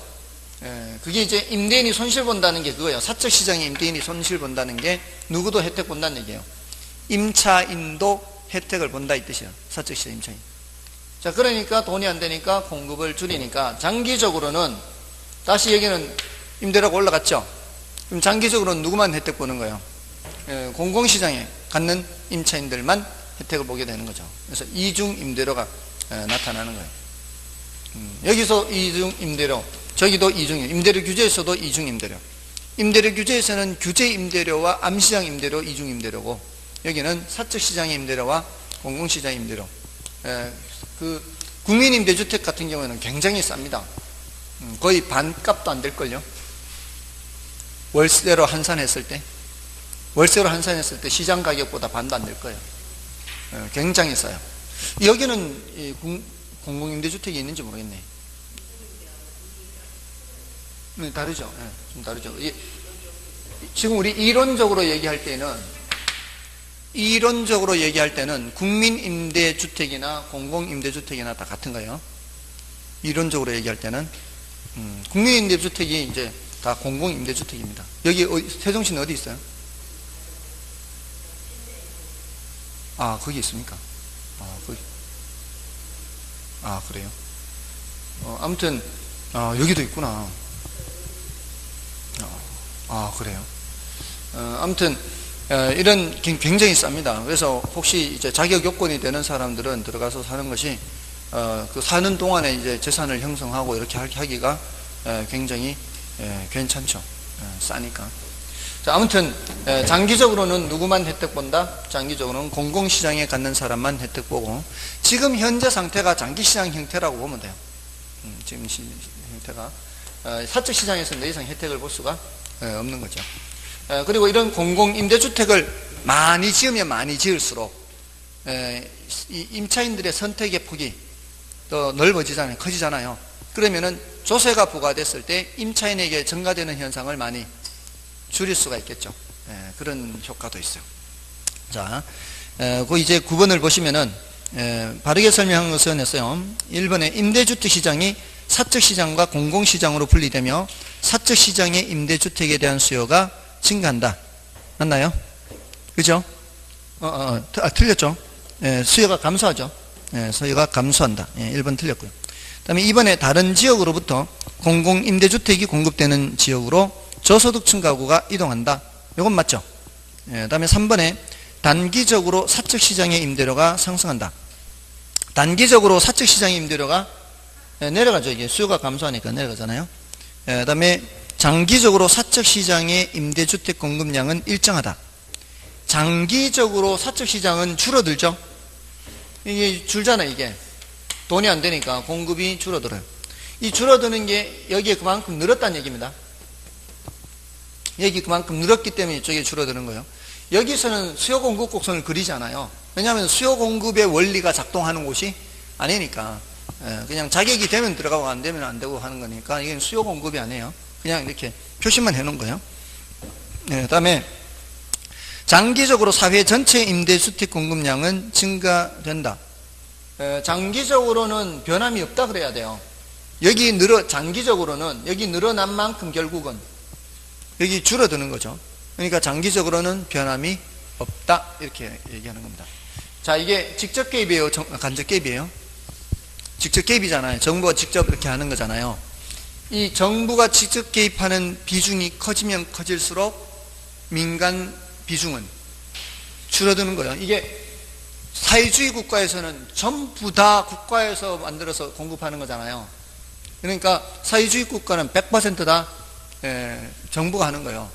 그게 이제 임대인이 손실 본다는 게 그거예요. 사적 시장에 임대인이 손실 본다는 게 누구도 혜택 본다는 얘기예요. 임차인도 혜택을 본다 이 뜻이에요. 사적 시장 임차인. 자, 그러니까 돈이 안 되니까 공급을 줄이니까 장기적으로는 다시 여기는 임대료가 올라갔죠. 그럼 장기적으로는 누구만 혜택 보는 거예요? 공공시장에 갖는 임차인들만 혜택을 보게 되는 거죠. 그래서 이중 임대료가 나타나는 거예요. 여기서 이중 임대료, 저기도 이중 임대료 규제에서도 이중 임대료. 임대료 규제에서는 규제 임대료와 암시장 임대료, 이중 임대료고, 여기는 사적 시장의 임대료와 공공시장의 임대료. 그 국민임대주택 같은 경우에는 굉장히 쌉니다. 거의 반값도 안 될걸요. 월세로 환산했을 때 시장 가격보다 반도 안 될 거예요. 굉장히 싸요. 여기는 공공임대주택이 있는지 모르겠네. 다르죠. 좀 다르죠. 지금 우리 이론적으로 얘기할 때는 국민임대주택이나 공공임대주택이나 다 같은 거예요. 이론적으로 얘기할 때는 국민임대주택이 이제 다 공공임대주택입니다. 여기 세종시는 어디 있어요? 아, 거기 있습니까? 거기. 그래요? 아무튼, 여기도 있구나. 그래요? 아무튼, 이런 굉장히 쌉니다. 그래서 혹시 이제 자격 요건이 되는 사람들은 들어가서 사는 것이, 그 사는 동안에 이제 재산을 형성하고 이렇게 하기가 굉장히 괜찮죠. 싸니까. 자, 아무튼 장기적으로는 누구만 혜택 본다? 장기적으로는 공공시장에 갖는 사람만 혜택 보고, 지금 현재 상태가 장기시장 형태라고 보면 돼요. 지금 형태가 사적시장에서는 더 이상 혜택을 볼 수가 없는 거죠. 그리고 이런 공공임대주택을 많이 지으면 많이 지을수록 이 임차인들의 선택의 폭이 더 넓어지잖아요. 커지잖아요. 그러면은 조세가 부과됐을 때 임차인에게 증가되는 현상을 많이 줄일 수가 있겠죠. 그런 효과도 있어요. 자, 그 이제 9번을 보시면은 바르게 설명한 것은 했어요. 1번에 임대주택 시장이 사적시장과 공공시장으로 분리되며 사적시장의 임대주택에 대한 수요가 증가한다. 맞나요? 그죠? 틀렸죠? 수요가 감소하죠. 수요가 감소한다. 1번 틀렸고요. 그 다음에 2번에 다른 지역으로부터 공공임대주택이 공급되는 지역으로 저소득층 가구가 이동한다. 이건 맞죠? 그 다음에 3번에 단기적으로 사적시장의 임대료가 상승한다. 단기적으로 사적시장의 임대료가 내려가죠. 이게 수요가 감소하니까 내려가잖아요. 그 다음에 장기적으로 사적시장의 임대주택 공급량은 일정하다. 장기적으로 사적시장은 줄어들죠. 이게 줄잖아요. 이게 돈이 안 되니까 공급이 줄어들어요. 이 줄어드는 게 여기에 그만큼 늘었다는 얘기입니다. 여기 그만큼 늘었기 때문에 이쪽에 줄어드는 거예요. 여기서는 수요 공급 곡선을 그리지 않아요. 왜냐하면 수요 공급의 원리가 작동하는 곳이 아니니까, 그냥 자격이 되면 들어가고 안 되면 안 되고 하는 거니까 이게 수요 공급이 아니에요. 그냥 이렇게 표시만 해놓은 거예요. 그 다음에 장기적으로 사회 전체 임대주택 공급량은 증가된다. 장기적으로는 변함이 없다 그래야 돼요. 장기적으로는 여기 늘어난 만큼 결국은 여기 줄어드는 거죠. 그러니까 장기적으로는 변함이 없다 이렇게 얘기하는 겁니다. 자, 이게 직접 개입이에요, 간접 개입이에요? 직접 개입이잖아요. 정부가 직접 이렇게 하는 거잖아요. 이 정부가 직접 개입하는 비중이 커지면 커질수록 민간 비중은 줄어드는 거예요. 이게 사회주의 국가에서는 전부 다 국가에서 만들어서 공급하는 거잖아요. 그러니까 사회주의 국가는 100% 다 정부가 하는 거예요.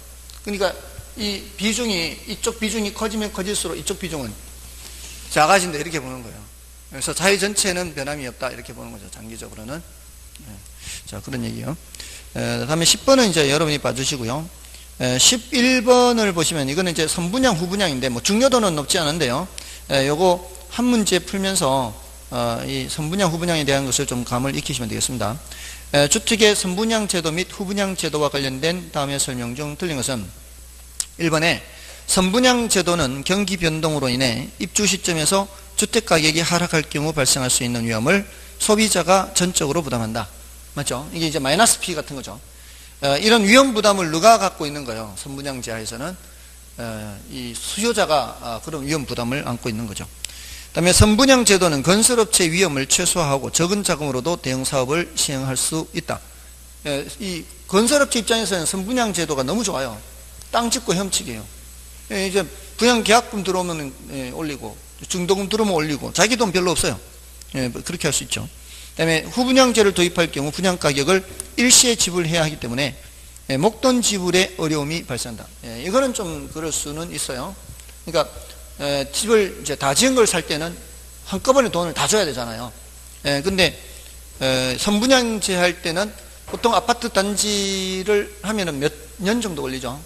그러니까 이 비중이, 이쪽 비중이 커지면 커질수록 이쪽 비중은 작아진다 이렇게 보는 거예요. 그래서 사회 전체는 변함이 없다 이렇게 보는 거죠. 장기적으로는. 자, 그런 얘기요. 다음에 10번은 이제 여러분이 봐주시고요. 11번을 보시면 이거는 이제 선분양 후분양인데 뭐 중요도는 높지 않은데요. 요거 한 문제 풀면서 이 선분양 후분양에 대한 것을 좀 감을 익히시면 되겠습니다. 주택의 선분양 제도 및 후분양 제도와 관련된 다음의 설명 중 틀린 것은 1번에 선분양 제도는 경기 변동으로 인해 입주 시점에서 주택 가격이 하락할 경우 발생할 수 있는 위험을 소비자가 전적으로 부담한다. 맞죠? 이게 이제 마이너스 P 같은 거죠. 이런 위험 부담을 누가 갖고 있는 거예요? 선분양 제하에서는 이 수요자가 그런 위험 부담을 안고 있는 거죠. 그다음에 선분양 제도는 건설업체의 위험을 최소화하고 적은 자금으로도 대형 사업을 시행할 수 있다. 이 건설업체 입장에서는 선분양 제도가 너무 좋아요. 땅 짓고 훔치기예요. 이제 분양 계약금 들어오면 올리고 중도금 들어오면 올리고 자기 돈 별로 없어요. 그렇게 할 수 있죠. 그다음에 후분양제를 도입할 경우 분양 가격을 일시에 지불해야 하기 때문에 목돈 지불에 어려움이 발생한다. 이거는 좀 그럴 수는 있어요. 그러니까 집을 이제 다 지은 걸 살 때는 한꺼번에 돈을 다 줘야 되잖아요. 근데 선분양제 할 때는 보통 아파트 단지를 하면은 몇 년 정도 걸리죠?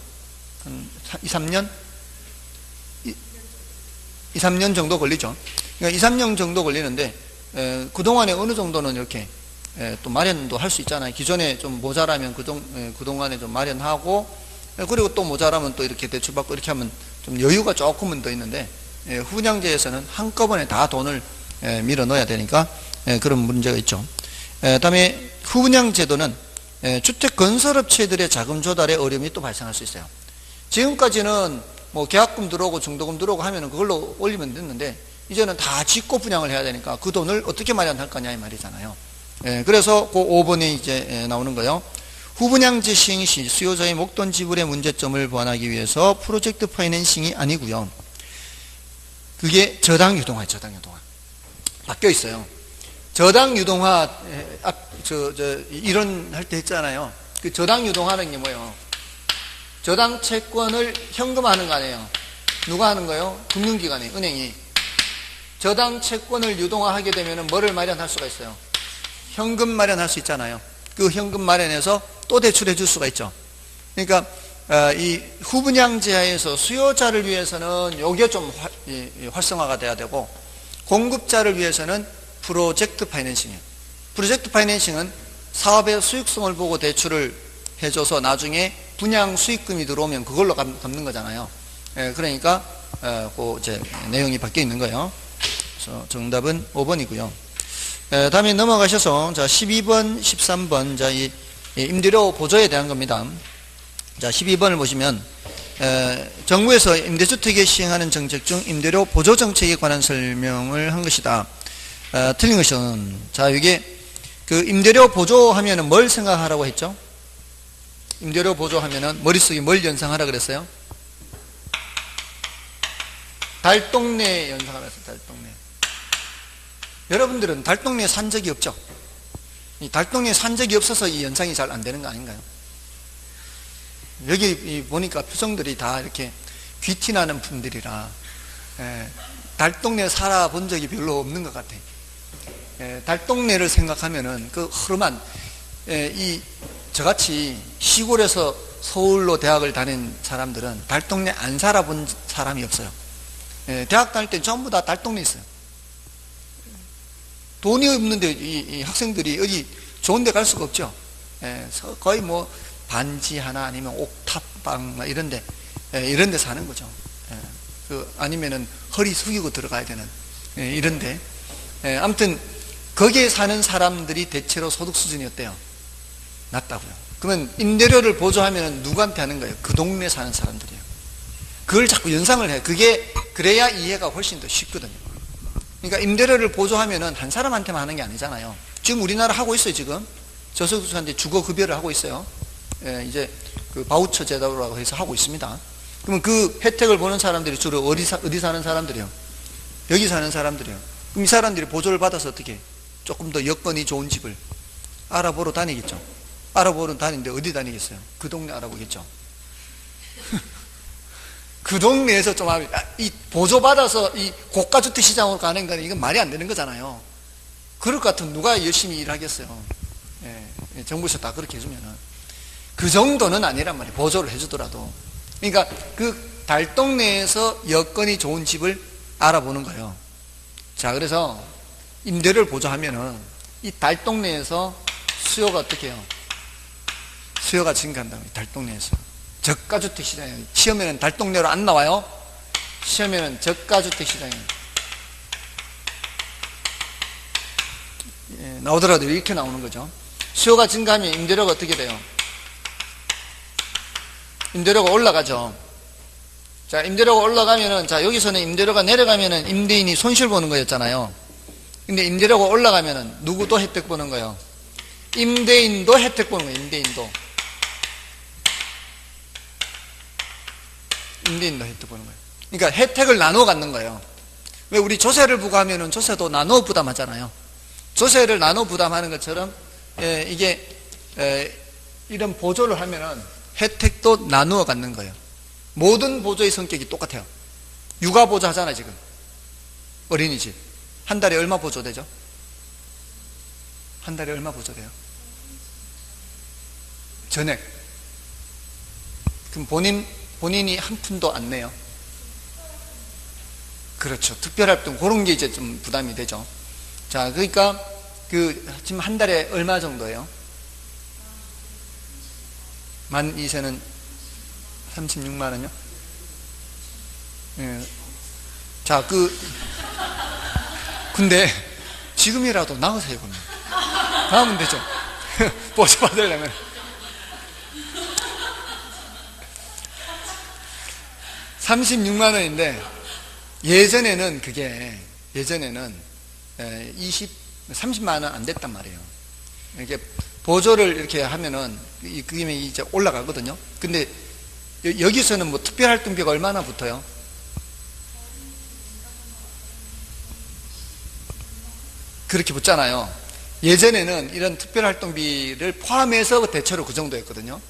한 2, 3년? 2, 3년 정도 걸리죠. 그러니까 2, 3년 정도 걸리는데 그동안에 어느 정도는 이렇게 또 마련도 할 수 있잖아요. 기존에 좀 모자라면 그동안에 좀 마련하고, 그리고 또 모자라면 또 이렇게 대출받고 이렇게 하면 좀 여유가 조금은 더 있는데, 후분양제에서는 한꺼번에 다 돈을 밀어 넣어야 되니까 그런 문제가 있죠. 다음에 후분양제도는 주택 건설업체들의 자금 조달에 어려움이 또 발생할 수 있어요. 지금까지는 뭐 계약금 들어오고 중도금 들어오고 하면은 그걸로 올리면 됐는데, 이제는 다 짓고 분양을 해야 되니까 그 돈을 어떻게 마련할 거냐 이 말이잖아요. 그래서 그 5번이 이제 나오는 거예요. 후분양지 시행 시 수요자의 목돈 지불의 문제점을 보완하기 위해서 프로젝트 파이낸싱이 아니고요. 그게 저당 유동화, 저당 유동화. 바뀌어 있어요. 저당 유동화, 이런 할 때 했잖아요. 그 저당 유동화는 게 뭐예요? 저당 채권을 현금화하는 거 아니에요? 누가 하는 거예요? 금융기관이, 은행이. 저당 채권을 유동화하게 되면 뭐를 마련할 수가 있어요? 현금 마련할 수 있잖아요. 그 현금 마련해서 또 대출해 줄 수가 있죠. 그러니까 이 후분양제하에서 수요자를 위해서는 요게 좀 활성화가 돼야 되고, 공급자를 위해서는 프로젝트 파이낸싱이에요. 프로젝트 파이낸싱은 사업의 수익성을 보고 대출을 해줘서 나중에 분양 수익금이 들어오면 그걸로 갚는 거잖아요. 그러니까 그 이제 내용이 바뀌어 있는 거예요. 그래서 정답은 5번이고요. 다음에 넘어가셔서 자 12번, 13번 자 이 임대료 보조에 대한 겁니다. 자 12번을 보시면 정부에서 임대주택에 시행하는 정책 중 임대료 보조 정책에 관한 설명을 한 것이다. 틀린 것은 자 이게 그 임대료 보조하면은 뭘 생각하라고 했죠? 임대료 보조하면은 머릿속에 뭘 연상하라 그랬어요? 달동네 연상하라 했어요. 달동네. 여러분들은 달동네에 산 적이 없죠? 이 달동네에 산 적이 없어서 이 연상이 잘 안 되는 거 아닌가요? 여기 보니까 표정들이 다 이렇게 귀티나는 분들이라 달동네에 살아본 적이 별로 없는 것 같아요. 달동네를 생각하면은 그 허름한 저같이 시골에서 서울로 대학을 다닌 사람들은 달동네 안 살아본 사람이 없어요. 대학 다닐 때 전부 다 달동네 있어요. 돈이 없는데 이 학생들이 어디 좋은 데 갈 수가 없죠. 거의 뭐 반지 하나 아니면 옥탑방 이런 데 사는 거죠. 아니면은 허리 숙이고 들어가야 되는 이런 데. 아무튼 거기에 사는 사람들이 대체로 소득 수준이 어때요? 낮다고요. 그러면 임대료를 보조하면 누구한테 하는 거예요? 그 동네 사는 사람들이에요. 그걸 자꾸 연상을 해요. 그래야 이해가 훨씬 더 쉽거든요. 그러니까 임대료를 보조하면은 한 사람한테만 하는 게 아니잖아요. 지금 우리나라 하고 있어요. 지금 저소득층한테 주거급여를 하고 있어요. 이제 그 바우처 제도라고 해서 하고 있습니다. 그러면 그 혜택을 보는 사람들이 주로 어디 사는 사람들이요? 여기 사는 사람들이요. 그럼 이 사람들이 보조를 받아서 어떻게 조금 더 여건이 좋은 집을 알아보러 다니겠죠. 알아보러 다니는데 어디 다니겠어요? 그 동네 알아보겠죠. 그 동네에서 좀 이 보조받아서 이 고가주택 시장으로 가는 거는 이건 말이 안 되는 거잖아요. 그럴 것 같으면 누가 열심히 일하겠어요. 정부에서 다 그렇게 해주면은. 그 정도는 아니란 말이에요. 보조를 해주더라도. 그러니까 그 달동네에서 여건이 좋은 집을 알아보는 거예요. 자, 그래서 임대료를 보조하면은 이 달동네에서 수요가 어떻게 해요? 수요가 증가한다고. 달동네에서. 저가주택 시장에 시험에는 달동네로 안 나와요. 시험에는 저가주택 시장에 나오더라도 이렇게 나오는 거죠. 수요가 증가하면 임대료가 어떻게 돼요? 임대료가 올라가죠. 자, 임대료가 올라가면은, 자, 여기서는 임대료가 내려가면은 임대인이 손실 보는 거였잖아요. 근데 임대료가 올라가면은 누구도 혜택 보는 거예요? 임대인도 혜택 보는 거예요. 임대인도 혜택 보는 거예요. 그러니까 혜택을 나눠 갖는 거예요. 왜 우리 조세를 부과하면은 조세도 나눠 부담하잖아요. 조세를 나눠 부담하는 것처럼 이게 이런 보조를 하면은 혜택도 나누어 갖는 거예요. 모든 보조의 성격이 똑같아요. 육아 보조 하잖아요. 지금 어린이집 한 달에 얼마 보조되죠? 한 달에 얼마 보조돼요? 전액. 그럼 본인이 한 푼도 안 내요. 그렇죠. 특별활동 그런 게 이제 좀 부담이 되죠. 자, 그러니까 지금 한 달에 얼마 정도예요? 만 2세는 36만 원요? 예. 자, 근데 지금이라도 나으세요, 그러면. 나으면 되죠. 보조 받으려면. 36만 원인데 예전에는 30만 원 안 됐단 말이에요. 이렇게 보조를 이렇게 하면은 그 금액이 이제 올라가거든요. 근데 여기서는 뭐 특별활동비가 얼마나 붙어요? 그렇게 붙잖아요. 예전에는 이런 특별활동비를 포함해서 대체로 그 정도였거든요.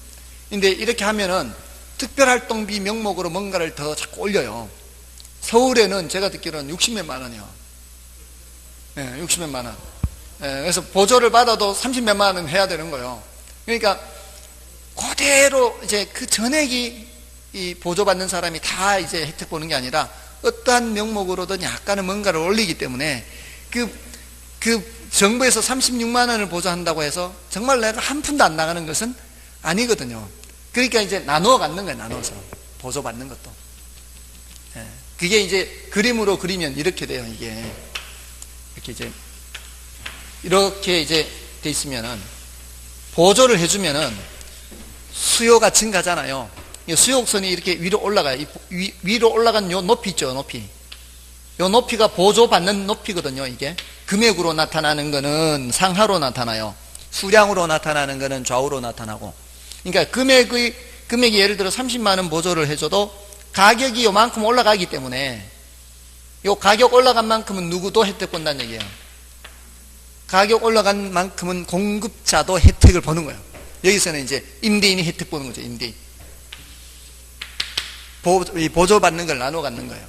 근데 이렇게 하면은 특별활동비 명목으로 뭔가를 더 자꾸 올려요. 서울에는 제가 듣기로는 60몇만 원이요. 네, 60몇만 원. 네, 그래서 보조를 받아도 30몇만 원 해야 되는 거예요. 그러니까 그대로 이제 그 전액이 이 보조받는 사람이 다 이제 혜택 보는 게 아니라 어떠한 명목으로든 약간은 뭔가를 올리기 때문에 그 정부에서 36만 원을 보조한다고 해서 정말 내가 한 푼도 안 나가는 것은 아니거든요. 그러니까 이제 나누어 갖는 거예요. 나눠서 보조받는 것도. 예, 그게 이제 그림으로 그리면 이렇게 돼요. 이렇게 이제 돼 있으면은 보조를 해주면은 수요가 증가잖아요. 수요곡선이 이렇게 위로 올라가요. 위로 올라간 요 높이 있죠. 높이. 요 높이가 보조받는 높이거든요. 이게 금액으로 나타나는 거는 상하로 나타나요. 수량으로 나타나는 거는 좌우로 나타나고. 그러니까 금액이 예를 들어 30만 원 보조를 해줘도 가격이 요만큼 올라가기 때문에 요 가격 올라간 만큼은 누구도 혜택 본다는 얘기예요. 가격 올라간 만큼은 공급자도 혜택을 보는 거예요. 여기서는 이제 임대인이 혜택 보는 거죠. 임대인. 보조받는 걸 나눠 갖는 거예요.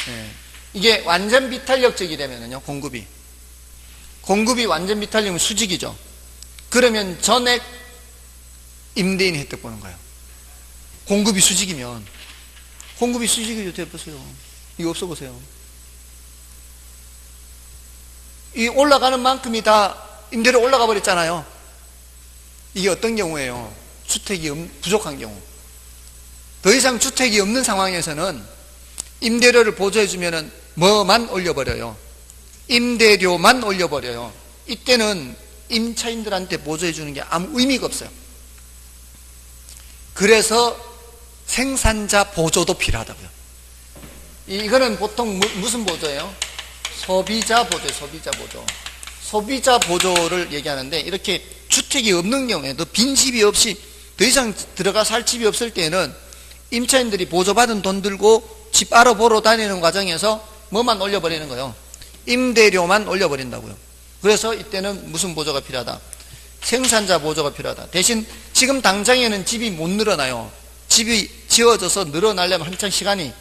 예. 이게 완전 비탄력적이 되면은요, 공급이 완전 비탄력이면 수직이죠. 그러면 전액 임대인 혜택 보는 거예요. 공급이 수직이면. 공급이 수직이 돼보세요. 이거 없어보세요. 이 올라가는 만큼이 다 임대료 올라가 버렸잖아요. 이게 어떤 경우예요? 주택이 부족한 경우. 더 이상 주택이 없는 상황에서는 임대료를 보조해주면은 뭐만 올려버려요? 임대료만 올려버려요. 이때는 임차인들한테 보조해주는 게 아무 의미가 없어요. 그래서 생산자 보조도 필요하다고요. 이거는 보통 무슨 보조예요? 소비자 보조. 소비자 보조를 얘기하는데, 이렇게 주택이 없는 경우에도 빈 집이 없이 더 이상 들어가 살 집이 없을 때는 임차인들이 보조받은 돈 들고 집 알아보러 다니는 과정에서 뭐만 올려버리는 거예요? 임대료만 올려버린다고요. 그래서 이때는 무슨 보조가 필요하다? 생산자 보조가 필요하다. 대신 지금 당장에는 집이 못 늘어나요. 집이 지어져서 늘어나려면 한참 시간이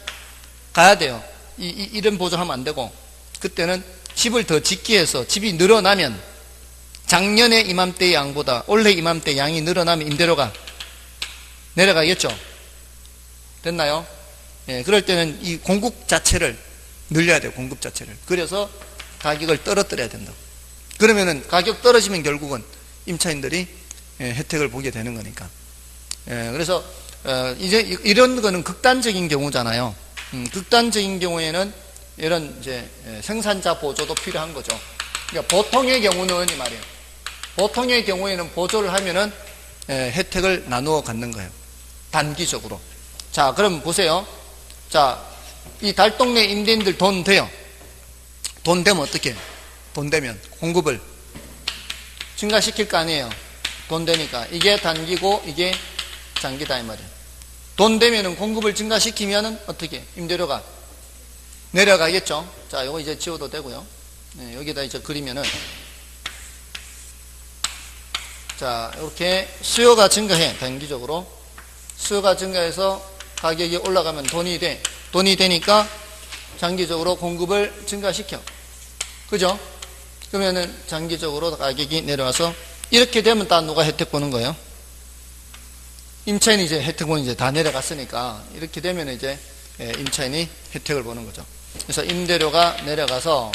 가야 돼요. 이런 보조하면 안 되고, 그때는 집을 더 짓기 위해서 집이 늘어나면 작년에 이맘때 양보다 올해 이맘때 양이 늘어나면 임대료가 내려가겠죠. 됐나요? 예, 그럴 때는 이 공급 자체를 늘려야 돼요. 공급 자체를. 그래서 가격을 떨어뜨려야 된다. 그러면은 가격 떨어지면 결국은 임차인들이 혜택을 보게 되는 거니까. 예, 그래서 이제 이런 거는 극단적인 경우잖아요. 극단적인 경우에는 이런 이제 생산자 보조도 필요한 거죠. 그러니까 보통의 경우는 이 말이에요. 보통의 경우에는 보조를 하면은 혜택을 나누어 갖는 거예요. 단기적으로. 자, 그럼 보세요. 자, 이 달동네 임대인들 돈 돼요. 돈 되면 어떻게 해요? 돈 되면 공급을 증가시킬 거 아니에요. 돈 되니까. 이게 단기고 이게 장기다 이 말이에요. 돈 되면은 공급을 증가시키면은 어떻게 해요? 임대료가 내려가겠죠. 자, 요거 이제 지워도 되고요. 네, 여기다 이제 그리면은, 자, 이렇게 수요가 증가해. 단기적으로 수요가 증가해서 가격이 올라가면 돈이 돼. 돈이 되니까 장기적으로 공급을 증가시켜. 그죠? 그러면은 장기적으로 가격이 내려와서 이렇게 되면 다 누가 혜택 보는 거예요? 임차인이 이제 혜택 보는 이제 다 내려갔으니까 이렇게 되면 이제 임차인이 혜택을 보는 거죠. 그래서 임대료가 내려가서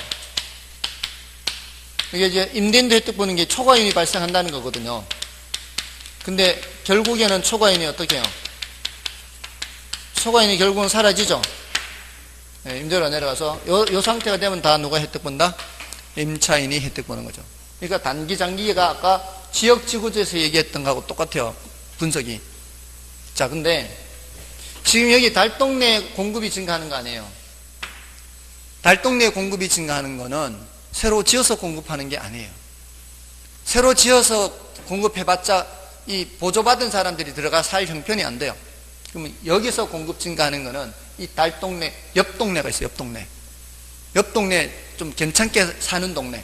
이게 이제 임대인도 혜택 보는 게 초과인이 발생한다는 거거든요. 근데 결국에는 초과인이 어떻게 해요? 초과인이 결국은 사라지죠. 임대료가 내려가서 요 상태가 되면 다 누가 혜택 본다? 임차인이 혜택 보는 거죠. 그러니까 단기 장기가 아까 지역지구제에서 얘기했던 거하고 똑같아요. 분석이. 자, 근데 지금 여기 달동네 공급이 증가하는 거 아니에요. 달동네 공급이 증가하는 거는 새로 지어서 공급하는 게 아니에요. 새로 지어서 공급해봤자 이 보조받은 사람들이 들어가 살 형편이 안 돼요. 그러면 여기서 공급 증가하는 거는 이 달동네, 옆 동네가 있어요. 옆 동네 좀 괜찮게 사는 동네.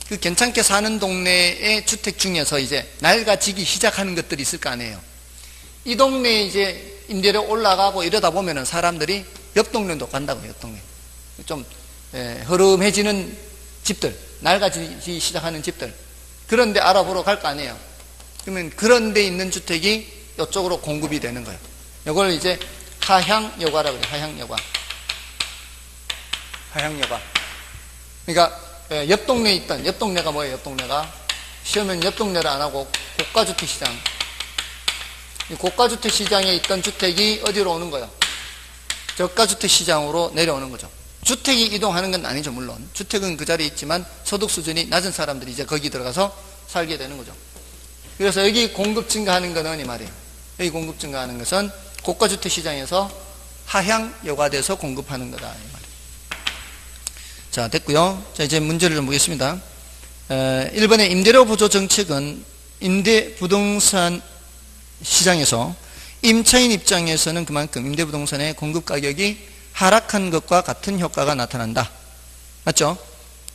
그 괜찮게 사는 동네의 주택 중에서 이제 낡아지기 시작하는 것들이 있을 거 아니에요. 이 동네에 이제 임대료 올라가고 이러다 보면은 사람들이 옆 동네도 간다고요. 옆 동네. 좀 흐름해지는 집들, 낡아지기 시작하는 집들. 그런데 알아보러 갈 거 아니에요. 그러면 그런 데 있는 주택이 이쪽으로 공급이 되는 거예요. 이걸 이제 하향여과라고 해요. 하향여과. 그러니까 옆 동네에 있던, 옆 동네가 뭐예요? 옆 동네가 시험은 옆 동네를 안 하고 고가주택 시장. 이 고가주택 시장에 있던 주택이 어디로 오는 거예요? 저가주택 시장으로 내려오는 거죠. 주택이 이동하는 건 아니죠. 물론 주택은 그 자리에 있지만 소득 수준이 낮은 사람들이 이제 거기 들어가서 살게 되는 거죠. 그래서 여기 공급 증가하는 거는 이 말이에요. 여기 공급 증가하는 것은 고가주택 시장에서 하향 여과돼서 공급하는 거다 이 말이에요. 자, 됐고요. 자, 이제 문제를 좀 보겠습니다. 1번의 임대료 보조 정책은 임대 부동산 시장에서 임차인 입장에서는 그만큼 임대 부동산의 공급 가격이 하락한 것과 같은 효과가 나타난다. 맞죠?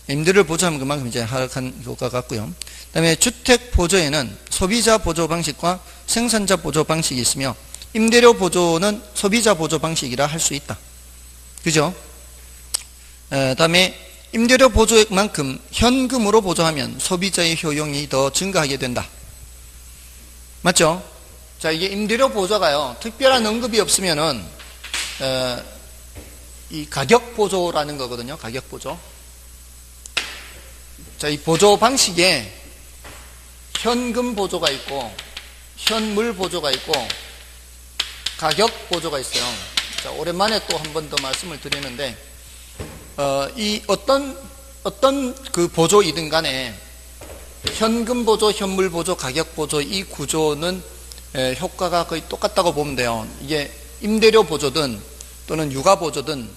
임대료를 보조하면 그만큼 이제 하락한 효과가 같고요. 그 다음에 주택 보조에는 소비자 보조 방식과 생산자 보조 방식이 있으며 임대료 보조는 소비자 보조 방식이라 할 수 있다. 그죠? 그 다음에 임대료 보조액만큼 현금으로 보조하면 소비자의 효용이 더 증가하게 된다. 맞죠? 자, 이게 임대료 보조가요, 특별한 언급이 없으면은, 이 가격 보조라는 거거든요. 가격 보조. 자, 이 보조 방식에 현금 보조가 있고, 현물 보조가 있고, 가격 보조가 있어요. 자, 오랜만에 또 한 번 더 말씀을 드리는데, 이 어떤 그 보조이든 간에 현금 보조, 현물 보조, 가격 보조 이 구조는 효과가 거의 똑같다고 보면 돼요. 이게 임대료 보조든 또는 육아 보조든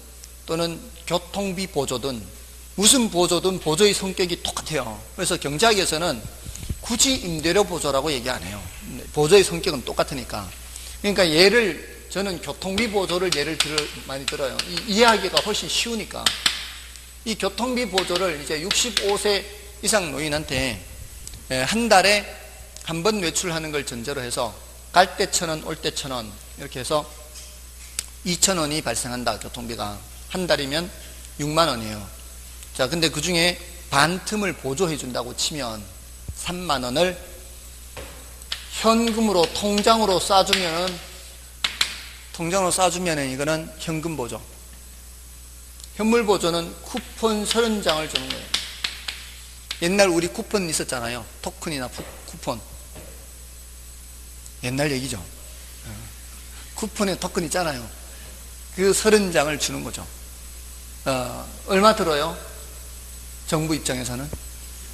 또는 교통비 보조든 무슨 보조든 보조의 성격이 똑같아요. 그래서 경제학에서는 굳이 임대료 보조라고 얘기 안 해요. 보조의 성격은 똑같으니까. 그러니까 저는 교통비 보조를 예를 많이 들어요. 이해하기가 훨씬 쉬우니까. 이 교통비 보조를 이제 65세 이상 노인한테 한 달에 한 번 외출하는 걸 전제로 해서 갈 때 1,000원, 올 때 1,000원 이렇게 해서 2,000원이 발생한다. 교통비가 한 달이면 6만 원이에요. 자, 근데 그 중에 반 틈을 보조해 준다고 치면 3만 원을 현금으로 통장으로 쏴주면은 이거는 현금 보조. 현물 보조는 쿠폰 30장을 주는 거예요. 옛날 우리 쿠폰 있었잖아요. 토큰이나 쿠폰. 옛날 얘기죠. 쿠폰에 토큰 있잖아요. 그 30장을 주는 거죠. 얼마 들어요? 정부 입장에서는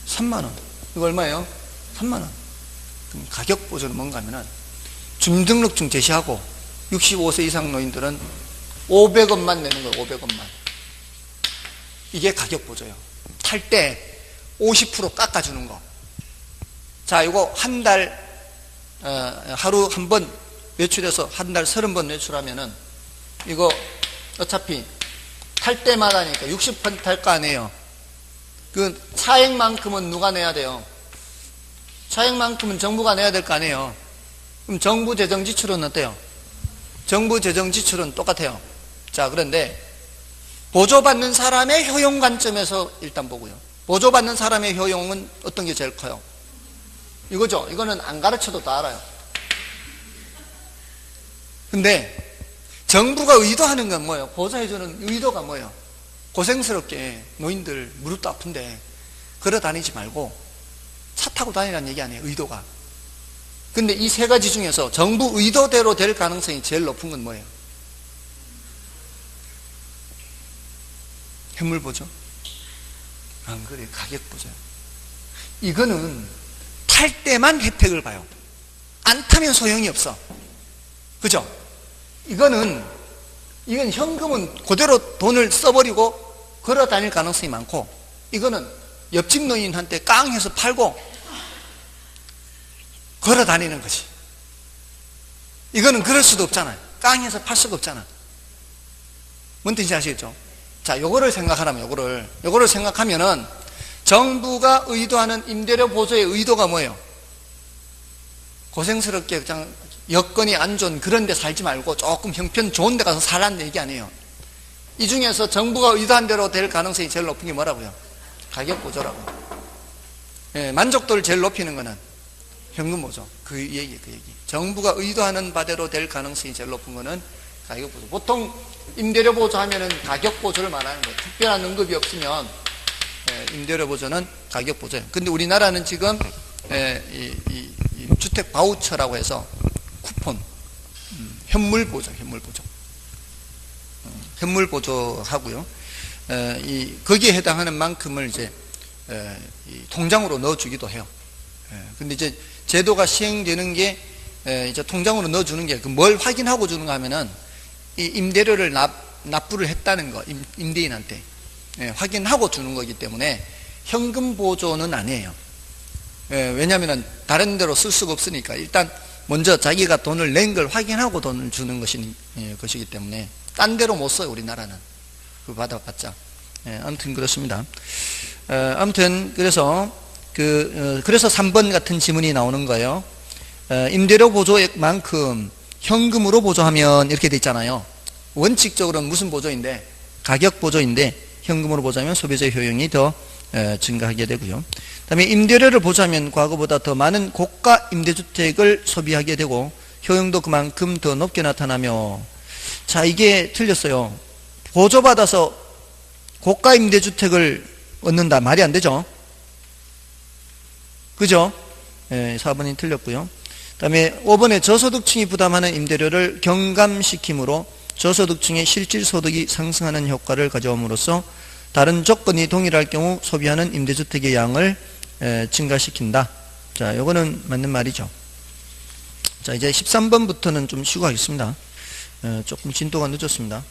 3만 원. 이거 얼마예요? 3만 원. 그럼 가격 보조는 뭔가 하면은 주민등록증 제시하고 65세 이상 노인들은 500원만 내는 거예요. 500원만. 이게 가격 보조예요. 탈 때 50% 깎아주는 거. 자, 이거 한 달, 하루 한 번 외출해서 한 달 30번 외출하면은 이거 어차피 탈 때마다니까 60번 탈 거 아니에요. 그 차액만큼은 누가 내야 돼요? 차액만큼은 정부가 내야 될 거 아니에요. 그럼 정부 재정 지출은 어때요? 정부 재정 지출은 똑같아요. 자, 그런데 보조받는 사람의 효용 관점에서 일단 보고요. 보조받는 사람의 효용은 어떤 게 제일 커요? 이거죠. 이거는 안 가르쳐도 다 알아요. 근데 정부가 의도하는 건 뭐예요? 보조해주는 의도가 뭐예요? 고생스럽게 노인들 무릎도 아픈데 걸어 다니지 말고 차 타고 다니라는 얘기 아니에요. 의도가. 근데 이 세 가지 중에서 정부 의도대로 될 가능성이 제일 높은 건 뭐예요? 현물 보조? 안 그래요. 가격 보조. 이거는 탈 때만 혜택을 봐요. 안 타면 소용이 없어. 그죠? 이건 현금은 그대로 돈을 써버리고 걸어 다닐 가능성이 많고, 이거는 옆집 노인한테 깡해서 팔고 걸어 다니는 거지. 이거는 그럴 수도 없잖아요. 깡해서 팔 수가 없잖아. 뭔 뜻인지 아시겠죠? 자, 요거를 생각하라면, 요거를 생각하면은 정부가 의도하는 임대료 보조의 의도가 뭐예요? 고생스럽게 그냥 여건이 안 좋은 그런 데 살지 말고 조금 형편 좋은 데 가서 살라는 얘기 아니에요. 이 중에서 정부가 의도한 대로 될 가능성이 제일 높은 게 뭐라고요? 가격 보조라고. 예, 만족도를 제일 높이는 거는 현금 보조. 그 얘기. 정부가 의도하는 바대로 될 가능성이 제일 높은 거는 가격 보조. 보통 임대료 보조 하면은 가격 보조를 말하는 거예요. 특별한 언급이 없으면 임대료 보조는 가격 보조예요. 근데 우리나라는 지금 이 주택 바우처라고 해서 쿠폰, 현물 보조 하고요. 거기에 해당하는 만큼을 이제 통장으로 넣어주기도 해요. 근데 이제 제도가 시행되는 게 이제 통장으로 넣어주는 게 뭘 확인하고 주는가 하면은 이 임대료를 납부를 했다는 거, 임대인한테 확인하고 주는 거기 때문에 현금 보조는 아니에요. 왜냐하면 다른 데로 쓸 수가 없으니까 일단 먼저 자기가 돈을 낸 걸 확인하고 돈을 주는 것이기 때문에 딴 데로 못 써요. 우리나라는 그 받아봤자. 아무튼 그렇습니다. 아무튼 그래서 3번 같은 지문이 나오는 거예요. 임대료 보조액만큼 현금으로 보조하면 이렇게 돼 있잖아요. 원칙적으로는 무슨 보조인데? 가격 보조인데 현금으로 보조하면 소비자 효용이 더 증가하게 되고요. 그다음에 임대료를 보조하면 과거보다 더 많은 고가 임대주택을 소비하게 되고 효용도 그만큼 더 높게 나타나며, 자, 이게 틀렸어요. 보조받아서 고가 임대주택을 얻는다. 말이 안 되죠? 그죠? 4번이 틀렸고요. 그 다음에 5번에 저소득층이 부담하는 임대료를 경감시킴으로 저소득층의 실질 소득이 상승하는 효과를 가져옴으로써 다른 조건이 동일할 경우 소비하는 임대주택의 양을 증가시킨다. 자, 요거는 맞는 말이죠. 자, 이제 13번부터는 좀 쉬고 하겠습니다. 조금 진도가 늦었습니다.